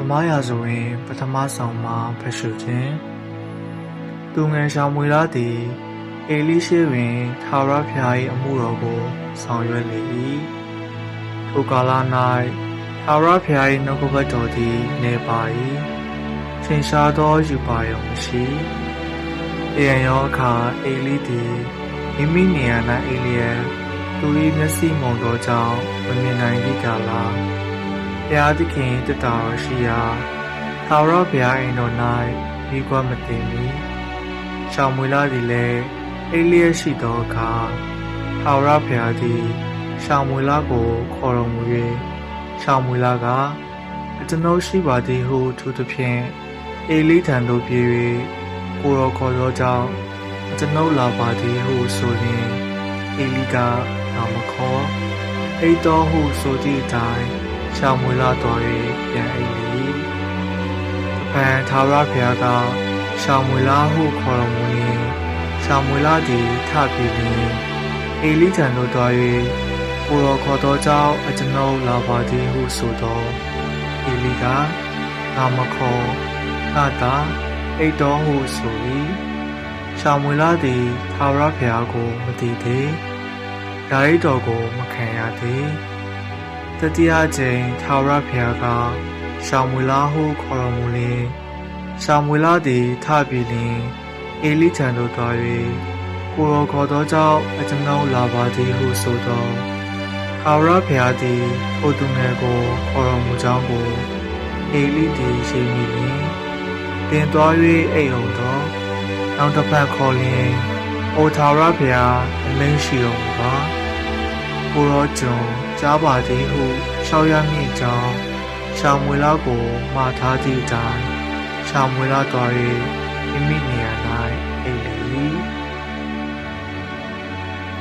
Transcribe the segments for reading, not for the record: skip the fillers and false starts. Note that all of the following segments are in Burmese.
မရာဇဝင်ပထမဆောင်မှာဖတ်ရှုခြင်းသူငယ်ရှောင်မွေလာသည်အေလိရှေတွင်ထာဝရဘုရား၏အမှုတော်ကိုဆောင်ရွက်လေ၏ထိုကာလ၌ထာဝရဘုရား၏နှုတ်ကပတ်တော်သည်နေပါ၏ထင်ရှားသောယူပါယုံမရှိတရံရောအခါအေလိသည်မိမိနေရာ၌အေလျံသူ၏မျက်စိမုံသောကြောင့်မမြင်နိုင်သည့်ကာလဘုရားသခင်တတတော်ရှိရာထာဝရဘုရားအိမ်တော်၌မိကွက်မတင်မီရှောင်မွေလာသည်လည်းအေလျက်ရှိသောအခါထာဝရဘုရားသည်ရှောင်မွေလာကိုခေါ်တော်မူ၍ရှောင်မွေလာကအကျွန်ုပ်ရှိပါသည်ဟုသူသဖြင့်အေလိထံသို့ပြေး၍ကိုတော်ခေါ်သောကြောင့်ကျွန်ုပ်လာပါသည်ဟုဆိုလျှင်အေလိကငါမခေါ်အိတ်တော်ဟုဆိုသည့်အတိုင်းရှောင်မွေလာတော်၍ပြန်အိပ်လေတပံထာဝရဘုရားကရှောင်မွေလာဟုခေါ်တော်မူလျှင်ရှောင်မွေလာသည်ထပြီးလျှင်အေလိထံသို့သွား၍ကိုတော်ခေါ်သောကြောင့်ကျွန်ုပ်လာပါသည်ဟုဆိုသောအေလိကငါမခေါ်ငါသာအိတ်တော်ဟုဆို၏ရှောင်မွေလာသည်ထာဝရဘုရားကိုမသိသေးဓာရိတော်ကိုမခံရသေးတတိယကြိမ်ထာဝရဘုရားကရှောင်မွေလာဟုခေါ်တော်မူလျှင်ရှောင်မွေလာသည်ထပြီးလျှင်အေလိထံသို့သွား၍ကိုတော်ခေါ်သောကြောင့်ကျွန်ုပ်လာပါသည်ဟုဆိုသောထာဝရဘုရားသည်ထိုသူငယ်ကိုခေါ်တော်မူကြောင်းကိုအေလိသည်ရှိမိလျှင်တင်သွား၍အိမ်အောင်သောနောက်တစ်ဖက်ခေါ်လျှင်အိုထာဝရဘုရားအမိန့်ရှိတော်မူပါကိုတော်ကျွန်ကြားပါသည်ဟုရှောက်ရမည့်ကြောင်းရှောင်မွေလာကိုမှားထားသည့်အတိုင်းရှောင်မွေလာသွား၍မိမိနေရာ၌အိပ်လေ၏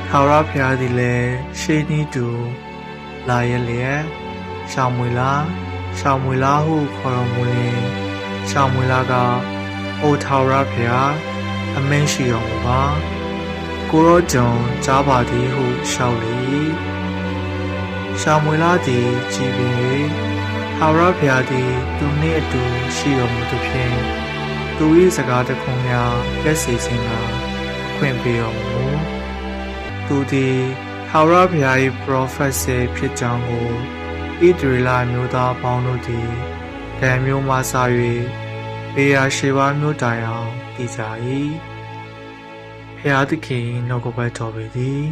ထာဝရဘုရားသည်လည်းရှေးနီးတူလာရလျက်ရှောင်မွေလာဟုခေါ်တော်မူလျှင်ရှောင်မွေလာကအိုထာဝရဘုရားအမိန့်ရှိတော်မူပါကိုရောကျွန်ကြားပါသည်ဟုလျှောက်လေ၏ရှောင်မွေလာသည်ကြည်ပင်၍ထာဝရဘုရားသည်သူနှင့်အတူရှိတော်မူသဖြင့်သူ၏စကားတခွန်းများလက်စေခြင်းကခွင့်ပေးတော်မူသူသည်ထာဝရဘုရား၏ပရောဖက်ဆယ်ဖြစ်ကြောင်းကိုဣသရေလမျိုးသားပေါင်းတို့သည်ဒန်မျိုးမှစ၍ဘေယာရှေဘမျိုးတိုင်အောင်တည်ကြ၏ဘုရားသခင်နှုတ်ကပတ်တော်ပေသည်